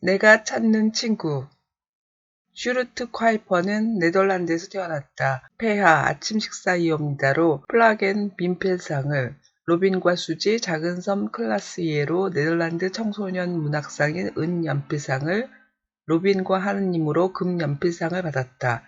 내가 찾는 친구. 슈르트 콰이퍼는 네덜란드에서 태어났다. 폐하 아침 식사이옵니다로 플라겐 민펠상을, 로빈과 수지 작은 섬 클라스이에로 네덜란드 청소년 문학상인 은연필상을, 로빈과 하느님으로 금연필상을 받았다.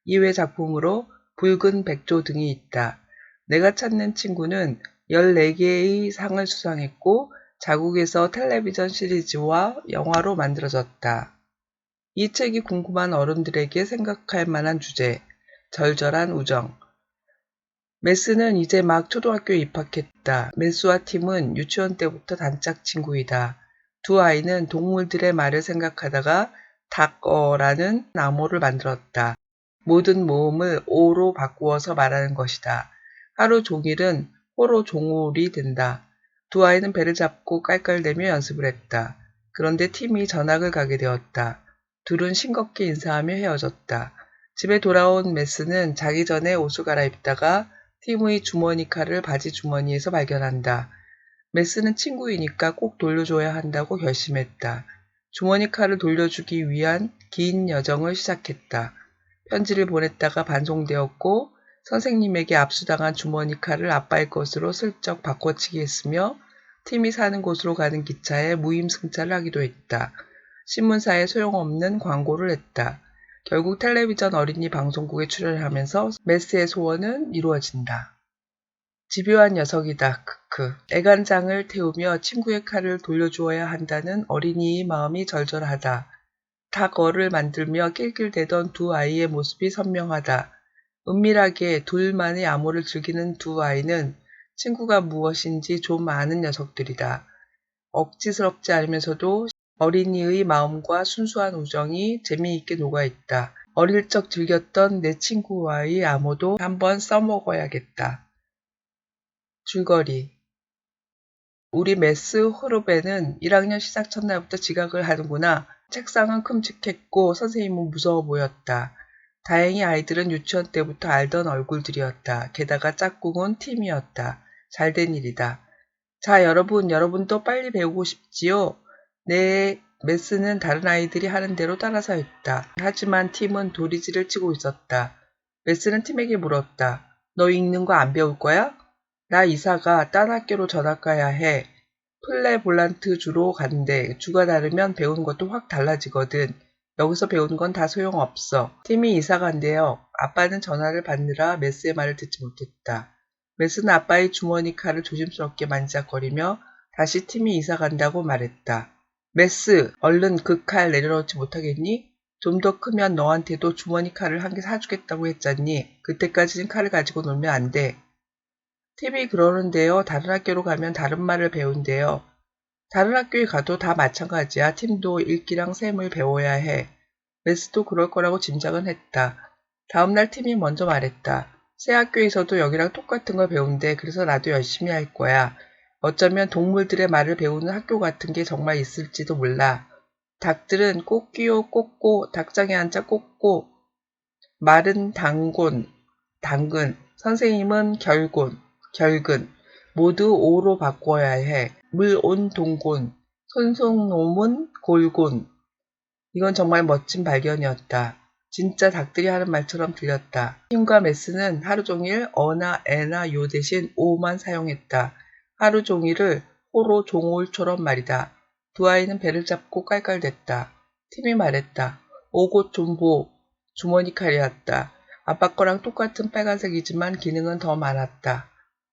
이외 작품으로 붉은 백조 등이 있다. 내가 찾는 친구는 14개의 상을 수상했고 자국에서 텔레비전 시리즈와 영화로 만들어졌다. 이 책이 궁금한 어른들에게 생각할 만한 주제, 절절한 우정. 메스는 이제 막 초등학교에 입학했다. 메스와 팀은 유치원 때부터 단짝 친구이다. 두 아이는 동물들의 말을 생각하다가 닭어라는 나무를 만들었다. 모든 모음을 오로 바꾸어서 말하는 것이다. 하루 종일은 호로 종울이 된다. 두 아이는 배를 잡고 깔깔대며 연습을 했다. 그런데 팀이 전학을 가게 되었다. 둘은 싱겁게 인사하며 헤어졌다. 집에 돌아온 메스는 자기 전에 옷을 갈아입다가 팀의 주머니 칼을 바지 주머니에서 발견한다. 메스는 친구이니까 꼭 돌려줘야 한다고 결심했다. 주머니 칼을 돌려주기 위한 긴 여정을 시작했다. 편지를 보냈다가 반송되었고 선생님에게 압수당한 주머니 칼을 아빠의 것으로 슬쩍 바꿔치기 했으며 팀이 사는 곳으로 가는 기차에 무임승차를 하기도 했다. 신문사에 소용없는 광고를 했다. 결국 텔레비전 어린이 방송국에 출연하면서 메스의 소원은 이루어진다. 집요한 녀석이다. 크크. 애간장을 태우며 친구의 칼을 돌려주어야 한다는 어린이의 마음이 절절하다. 닭어를 만들며 낄낄대던 두 아이의 모습이 선명하다. 은밀하게 둘만의 암호를 즐기는 두 아이는 친구가 무엇인지 좀 아는 녀석들이다. 억지스럽지 않으면서도 어린이의 마음과 순수한 우정이 재미있게 녹아있다. 어릴 적 즐겼던 내 친구와의 암호도 한번 써먹어야겠다. 줄거리. 우리 메스 호르베는 1학년 시작 첫날부터 지각을 하는구나. 책상은 큼직했고 선생님은 무서워 보였다. 다행히 아이들은 유치원 때부터 알던 얼굴들이었다. 게다가 짝꿍은 팀이었다. 잘된 일이다. 자, 여러분도 빨리 배우고 싶지요? 네, 메스는 다른 아이들이 하는 대로 따라서 했다. 하지만 팀은 도리지를 치고 있었다. 메스는 팀에게 물었다. 너 읽는 거 안 배울 거야? 나 이사가 딴 학교로 전학 가야 해. 플레볼란트 주로 간대. 주가 다르면 배우는 것도 확 달라지거든. 여기서 배우는 건 다 소용없어. 팀이 이사 간대요. 아빠는 전화를 받느라 메스의 말을 듣지 못했다. 메스는 아빠의 주머니 칼을 조심스럽게 만지작거리며 다시 팀이 이사 간다고 말했다. 메스, 얼른 그 칼 내려놓지 못하겠니? 좀 더 크면 너한테도 주머니 칼을 한 개 사주겠다고 했잖니. 그때까지는 칼을 가지고 놀면 안 돼. 팀이 그러는데요. 다른 학교로 가면 다른 말을 배운대요. 다른 학교에 가도 다 마찬가지야. 팀도 읽기랑 셈을 배워야 해. 메스도 그럴 거라고 짐작은 했다. 다음날 팀이 먼저 말했다. 새 학교에서도 여기랑 똑같은 걸 배운대. 그래서 나도 열심히 할 거야. 어쩌면 동물들의 말을 배우는 학교 같은 게 정말 있을지도 몰라. 닭들은 꼬끼요 꼬꼬, 닭장에 앉아 꼬꼬. 말은 당근, 선생님은 결근. 모두 오로 바꿔야 해. 물온 동곤, 손송놈은 골곤. 이건 정말 멋진 발견이었다. 진짜 닭들이 하는 말처럼 들렸다. 팀과 메스는 하루 종일 어나 에나 요 대신 오만 사용했다. 하루 종일을 호로 종올처럼 말이다. 두 아이는 배를 잡고 깔깔댔다. 팀이 말했다. 오곳 좀보. 주머니 칼이었다. 아빠 거랑 똑같은 빨간색이지만 기능은 더 많았다.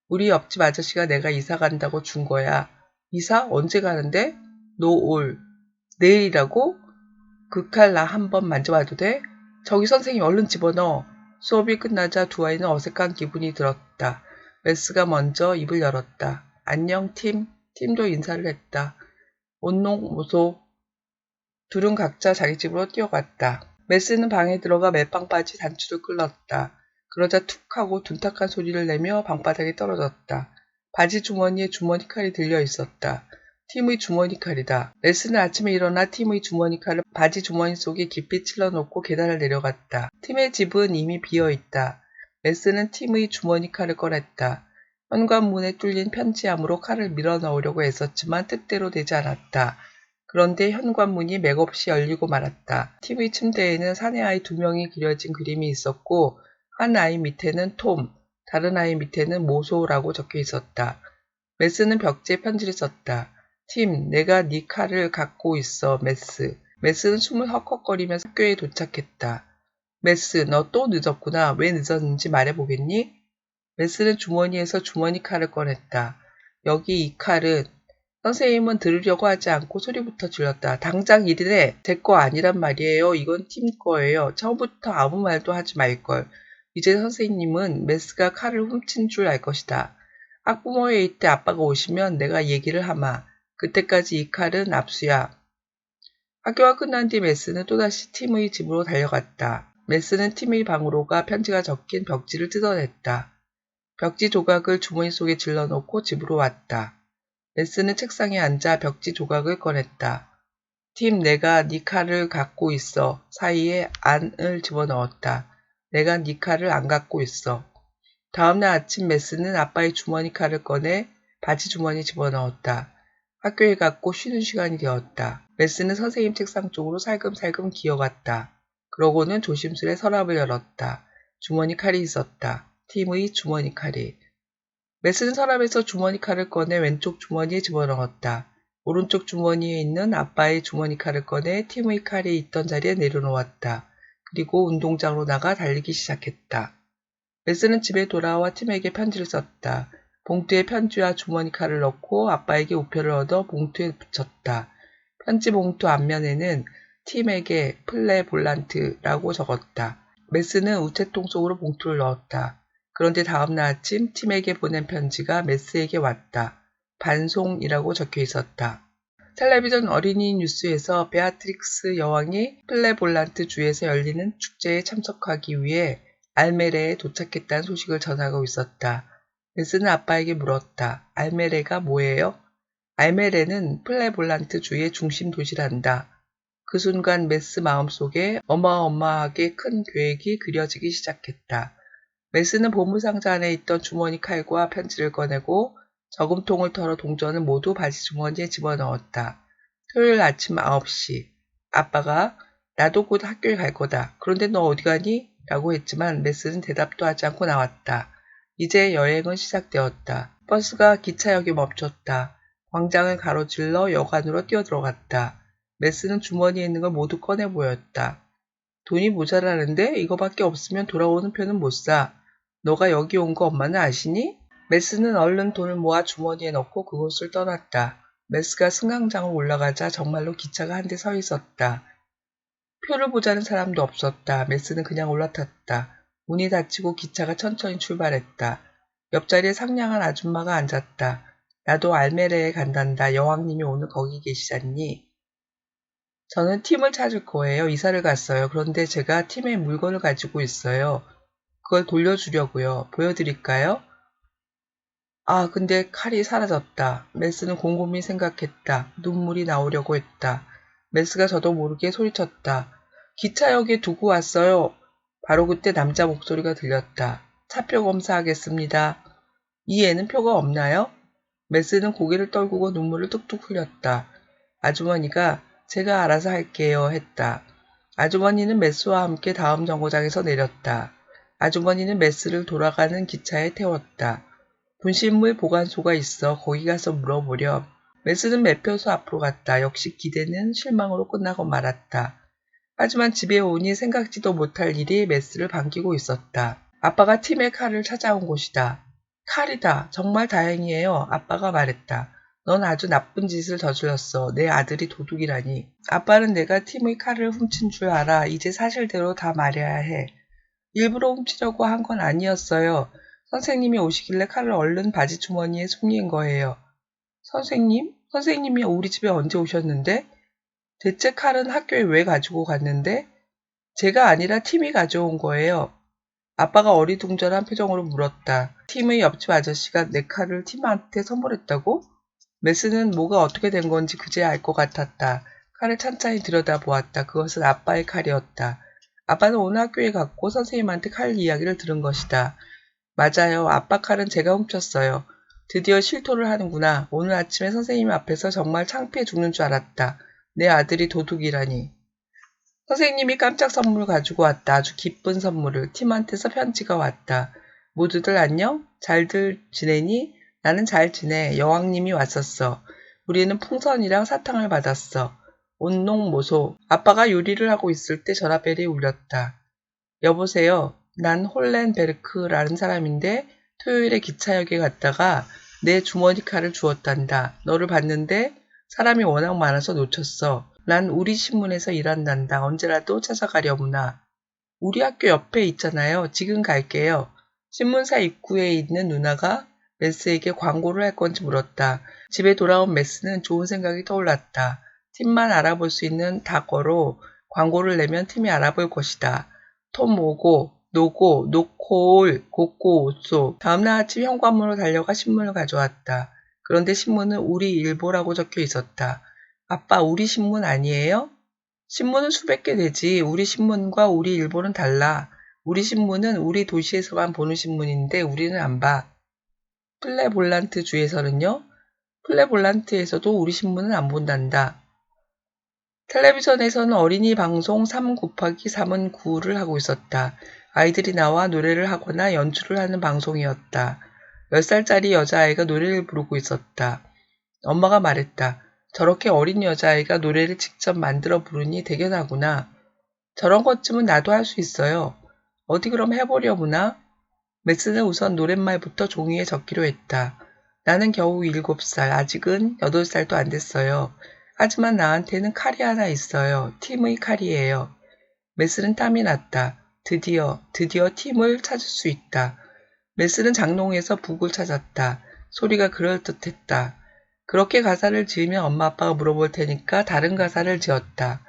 우리 옆집 아저씨가 내가 이사 간다고 준 거야. 이사? 언제 가는데? 노올. 내일이라고? 그 칼 나 한번 만져봐도 돼? 저기 선생님 얼른 집어넣어. 수업이 끝나자 두 아이는 어색한 기분이 들었다. 메스가 먼저 입을 열었다. 안녕 팀. 팀도 인사를 했다. 온농모소. 둘은 각자 자기 집으로 뛰어갔다. 메스는 방에 들어가 멜빵 바지 단추를 끌었다. 그러자 툭 하고 둔탁한 소리를 내며 방바닥에 떨어졌다. 바지 주머니에 주머니 칼이 들려 있었다. 팀의 주머니 칼이다. 메스는 아침에 일어나 팀의 주머니 칼을 바지 주머니 속에 깊이 찔러놓고 계단을 내려갔다. 팀의 집은 이미 비어있다. 메스는 팀의 주머니 칼을 꺼냈다. 현관문에 뚫린 편지함으로 칼을 밀어 넣으려고 애썼지만 뜻대로 되지 않았다. 그런데 현관문이 맥없이 열리고 말았다. 팀의 침대에는 사내 아이 2명이 그려진 그림이 있었고 한 아이 밑에는 톰, 다른 아이 밑에는 모소라고 적혀 있었다. 메스는 벽지에 편지를 썼다. 팀, 내가 네 칼을 갖고 있어, 메스. 메스는 숨을 헉헉거리면서 학교에 도착했다. 메스, 너 또 늦었구나. 왜 늦었는지 말해보겠니? 메스는 주머니에서 주머니 칼을 꺼냈다. 여기 이 칼은 선생님은 들으려고 하지 않고 소리부터 질렀다. 당장 이리래. 제 거 아니란 말이에요. 이건 팀 거예요. 처음부터 아무 말도 하지 말걸. 이제 선생님은 메스가 칼을 훔친 줄 알 것이다. 학부모회 때 아빠가 오시면 내가 얘기를 하마. 그때까지 이 칼은 압수야. 학교가 끝난 뒤 메스는 또다시 팀의 집으로 달려갔다. 메스는 팀의 방으로 가 편지가 적힌 벽지를 뜯어냈다. 벽지 조각을 주머니 속에 질러넣고 집으로 왔다. 메스는 책상에 앉아 벽지 조각을 꺼냈다. 팀, 내가 네 칼을 갖고 있어. 사이에 안을 집어넣었다. 내가 네 칼을 안 갖고 있어. 다음날 아침 메스는 아빠의 주머니 칼을 꺼내 바지 주머니 집어넣었다. 학교에 갔고 쉬는 시간이 되었다. 메스는 선생님 책상 쪽으로 살금살금 기어갔다. 그러고는 조심스레 서랍을 열었다. 주머니 칼이 있었다. 팀의 주머니 칼이. 메스는 서랍에서 주머니 칼을 꺼내 왼쪽 주머니에 집어넣었다. 오른쪽 주머니에 있는 아빠의 주머니 칼을 꺼내 팀의 칼이 있던 자리에 내려놓았다. 그리고 운동장으로 나가 달리기 시작했다. 메스는 집에 돌아와 팀에게 편지를 썼다. 봉투에 편지와 주머니 칼을 넣고 아빠에게 우표를 얻어 봉투에 붙였다. 편지 봉투 앞면에는 팀에게 플레 볼란트라고 적었다. 메스는 우체통 속으로 봉투를 넣었다. 그런데 다음날 아침 팀에게 보낸 편지가 메스에게 왔다. 반송이라고 적혀 있었다. 텔레비전 어린이 뉴스에서 베아트릭스 여왕이 플레 볼란트 주에서 열리는 축제에 참석하기 위해 알메레에 도착했다는 소식을 전하고 있었다. 메스는 아빠에게 물었다. 알메레가 뭐예요? 알메레는 플레 볼란트 주의 중심 도시란다. 그 순간 메스 마음속에 어마어마하게 큰 계획이 그려지기 시작했다. 메스는 보물상자 안에 있던 주머니 칼과 편지를 꺼내고 저금통을 털어 동전을 모두 바지 주머니에 집어넣었다. 토요일 아침 9시. 아빠가 나도 곧 학교에 갈 거다. 그런데 너 어디 가니? 라고 했지만 메스는 대답도 하지 않고 나왔다. 이제 여행은 시작되었다. 버스가 기차역에 멈췄다. 광장을 가로질러 여관으로 뛰어들어갔다. 메스는 주머니에 있는 걸 모두 꺼내 보였다. 돈이 모자라는데 이거밖에 없으면 돌아오는 표는 못 사. 너가 여기 온 거 엄마는 아시니? 메스는 얼른 돈을 모아 주머니에 넣고 그곳을 떠났다. 메스가 승강장을 올라가자 정말로 기차가 한 대 서 있었다. 표를 보자는 사람도 없었다. 메스는 그냥 올라탔다. 문이 닫히고 기차가 천천히 출발했다. 옆자리에 상냥한 아줌마가 앉았다. 나도 알메레에 간단다. 여왕님이 오늘 거기 계시잖니? 저는 팀을 찾을 거예요. 이사를 갔어요. 그런데 제가 팀의 물건을 가지고 있어요. 그걸 돌려주려고요. 보여드릴까요? 아, 근데 칼이 사라졌다. 메스는 곰곰이 생각했다. 눈물이 나오려고 했다. 메스가 저도 모르게 소리쳤다. 기차역에 두고 왔어요. 바로 그때 남자 목소리가 들렸다. 차표 검사하겠습니다. 이 애는 표가 없나요? 메스는 고개를 떨구고 눈물을 뚝뚝 흘렸다. 아주머니가 제가 알아서 할게요 했다. 아주머니는 메스와 함께 다음 정거장에서 내렸다. 아주머니는 메스를 돌아가는 기차에 태웠다. 분실물 보관소가 있어 거기 가서 물어보렴. 메스는 매표소 앞으로 갔다. 역시 기대는 실망으로 끝나고 말았다. 하지만 집에 오니 생각지도 못할 일이 메스를 반기고 있었다. 아빠가 팀의 칼을 찾아온 곳이다. 칼이다. 정말 다행이에요. 아빠가 말했다. 넌 아주 나쁜 짓을 저질렀어. 내 아들이 도둑이라니. 아빠는 내가 팀의 칼을 훔친 줄 알아. 이제 사실대로 다 말해야 해. 일부러 훔치려고 한 건 아니었어요. 선생님이 오시길래 칼을 얼른 바지 주머니에 숨긴 거예요. 선생님? 선생님이 우리 집에 언제 오셨는데? 대체 칼은 학교에 왜 가지고 갔는데? 제가 아니라 팀이 가져온 거예요. 아빠가 어리둥절한 표정으로 물었다. 팀의 옆집 아저씨가 내 칼을 팀한테 선물했다고? 메스는 뭐가 어떻게 된 건지 그제야 알 것 같았다. 칼을 찬찬히 들여다보았다. 그것은 아빠의 칼이었다. 아빠는 오늘 학교에 갔고 선생님한테 칼 이야기를 들은 것이다. 맞아요. 아빠 칼은 제가 훔쳤어요. 드디어 실토를 하는구나. 오늘 아침에 선생님 앞에서 정말 창피해 죽는 줄 알았다. 내 아들이 도둑이라니. 선생님이 깜짝 선물 가지고 왔다. 아주 기쁜 선물을. 팀한테서 편지가 왔다. 모두들 안녕? 잘들 지내니? 나는 잘 지내. 여왕님이 왔었어. 우리는 풍선이랑 사탕을 받았어. 온농모소. 아빠가 요리를 하고 있을 때 전화벨이 울렸다. 여보세요. 난 홀렌베르크라는 사람인데 토요일에 기차역에 갔다가 내 주머니 칼을 주웠단다. 너를 봤는데 사람이 워낙 많아서 놓쳤어. 난 우리 신문에서 일한단다. 언제라도 찾아가려무나. 우리 학교 옆에 있잖아요. 지금 갈게요. 신문사 입구에 있는 누나가 메스에게 광고를 할 건지 물었다. 집에 돌아온 메스는 좋은 생각이 떠올랐다. 팀만 알아볼 수 있는 닥어로 광고를 내면 팀이 알아볼 것이다. 톰 오고, 노고, 노코올, 고고, 오쏘. 다음날 아침 현관문으로 달려가 신문을 가져왔다. 그런데 신문은 우리 일보라고 적혀 있었다. 아빠, 우리 신문 아니에요? 신문은 수백 개 되지. 우리 신문과 우리 일보는 달라. 우리 신문은 우리 도시에서만 보는 신문인데 우리는 안 봐. 플레볼란트 주에서는요? 플레볼란트에서도 우리 신문은 안 본단다. 텔레비전에서는 어린이 방송 3 곱하기 3은 9를 하고 있었다. 아이들이 나와 노래를 하거나 연주를 하는 방송이었다. 10살짜리 여자아이가 노래를 부르고 있었다. 엄마가 말했다. 저렇게 어린 여자아이가 노래를 직접 만들어 부르니 대견하구나. 저런 것쯤은 나도 할 수 있어요. 어디 그럼 해보려구나. 메스는 우선 노랫말부터 종이에 적기로 했다. 나는 겨우 7살, 아직은 8살도 안 됐어요. 하지만 나한테는 칼이 하나 있어요. 팀의 칼이에요. 메스는 땀이 났다. 드디어 팀을 찾을 수 있다. 메스는 장롱에서 북을 찾았다. 소리가 그럴듯했다. 그렇게 가사를 지으면 엄마 아빠가 물어볼 테니까 다른 가사를 지었다.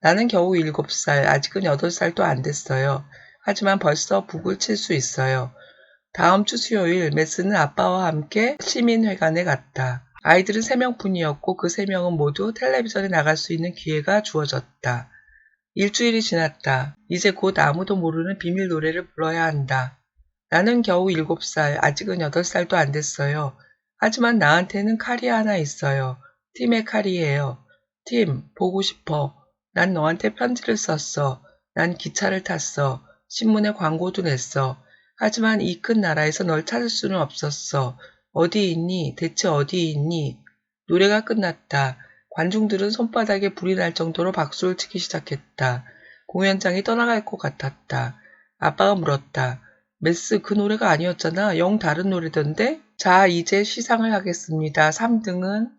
나는 겨우 7살, 아직은 8살도 안 됐어요. 하지만 벌써 북을 칠 수 있어요. 다음 주 수요일 메스는 아빠와 함께 시민회관에 갔다. 아이들은 3명뿐이었고 그 3명은 모두 텔레비전에 나갈 수 있는 기회가 주어졌다. 일주일이 지났다. 이제 곧 아무도 모르는 비밀 노래를 불러야 한다. 나는 겨우 7살, 아직은 8살도 안 됐어요. 하지만 나한테는 칼이 하나 있어요. 팀의 칼이에요. 팀, 보고 싶어. 난 너한테 편지를 썼어. 난 기차를 탔어. 신문에 광고도 냈어. 하지만 이 큰 나라에서 널 찾을 수는 없었어. 어디 있니? 대체 어디 있니? 노래가 끝났다. 관중들은 손바닥에 불이 날 정도로 박수를 치기 시작했다. 공연장이 떠나갈 것 같았다. 아빠가 물었다. 메스 그 노래가 아니었잖아. 영 다른 노래던데? 자, 이제 시상을 하겠습니다. 3등은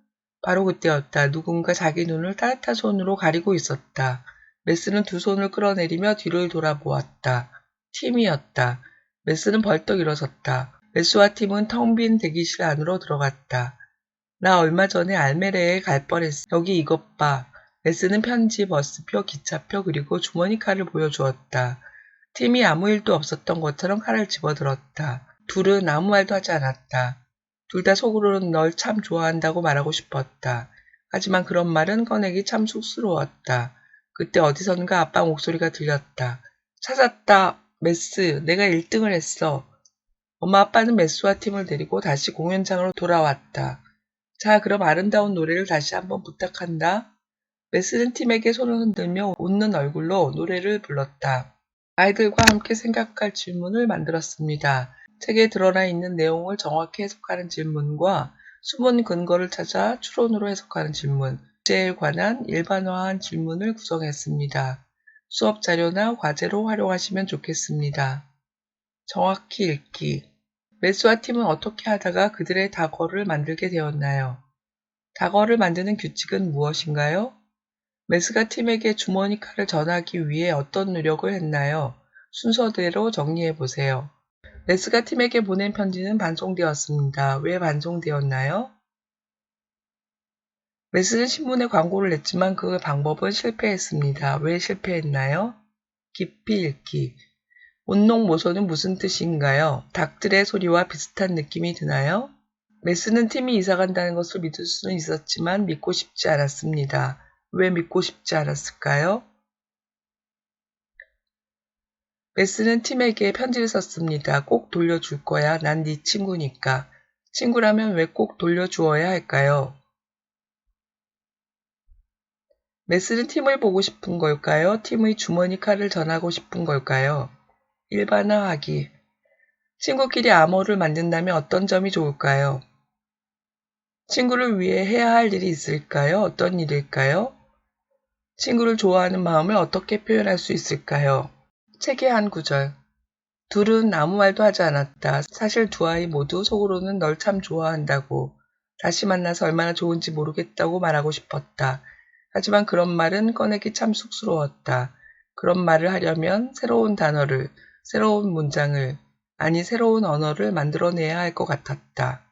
바로 그때였다. 누군가 자기 눈을 따뜻한 손으로 가리고 있었다. 메스는 두 손을 끌어내리며 뒤를 돌아보았다. 팀이었다. 메스는 벌떡 일어섰다. 메스와 팀은 텅 빈 대기실 안으로 들어갔다. 나 얼마 전에 알메레에 갈 뻔했어. 여기 이것 봐. 메스는 편지, 버스표, 기차표 그리고 주머니 칼을 보여주었다. 팀이 아무 일도 없었던 것처럼 칼을 집어들었다. 둘은 아무 말도 하지 않았다. 둘 다 속으로는 널 참 좋아한다고 말하고 싶었다. 하지만 그런 말은 꺼내기 참 쑥스러웠다. 그때 어디선가 아빠 목소리가 들렸다. 찾았다. 메스, 내가 1등을 했어. 엄마 아빠는 메스와 팀을 데리고 다시 공연장으로 돌아왔다. 자, 그럼 아름다운 노래를 다시 한번 부탁한다. 메스는 팀에게 손을 흔들며 웃는 얼굴로 노래를 불렀다. 아이들과 함께 생각할 질문을 만들었습니다. 책에 드러나 있는 내용을 정확히 해석하는 질문과 숨은 근거를 찾아 추론으로 해석하는 질문, 주제에 관한 일반화한 질문을 구성했습니다. 수업 자료나 과제로 활용하시면 좋겠습니다. 정확히 읽기. 메스와 팀은 어떻게 하다가 그들의 닥어를 만들게 되었나요? 닥어를 만드는 규칙은 무엇인가요? 메스가 팀에게 주머니 칼을 전하기 위해 어떤 노력을 했나요? 순서대로 정리해보세요. 메스가 팀에게 보낸 편지는 반송되었습니다. 왜 반송되었나요? 메스는 신문에 광고를 냈지만 그 방법은 실패했습니다. 왜 실패했나요? 깊이 읽기. 온농모소는 무슨 뜻인가요? 닭들의 소리와 비슷한 느낌이 드나요? 메스는 팀이 이사간다는 것을 믿을 수는 있었지만 믿고 싶지 않았습니다. 왜 믿고 싶지 않았을까요? 메스는 팀에게 편지를 썼습니다. 꼭 돌려줄 거야. 난 네 친구니까. 친구라면 왜 꼭 돌려주어야 할까요? 메스는 팀을 보고 싶은 걸까요? 팀의 주머니 칼을 전하고 싶은 걸까요? 일반화하기. 친구끼리 암호를 만든다면 어떤 점이 좋을까요? 친구를 위해 해야 할 일이 있을까요? 어떤 일일까요? 친구를 좋아하는 마음을 어떻게 표현할 수 있을까요? 책의 한 구절. 둘은 아무 말도 하지 않았다. 사실 두 아이 모두 속으로는 널 참 좋아한다고, 다시 만나서 얼마나 좋은지 모르겠다고 말하고 싶었다. 하지만 그런 말은 꺼내기 참 쑥스러웠다. 그런 말을 하려면 새로운 단어를, 새로운 문장을, 아니 새로운 언어를 만들어내야 할 것 같았다.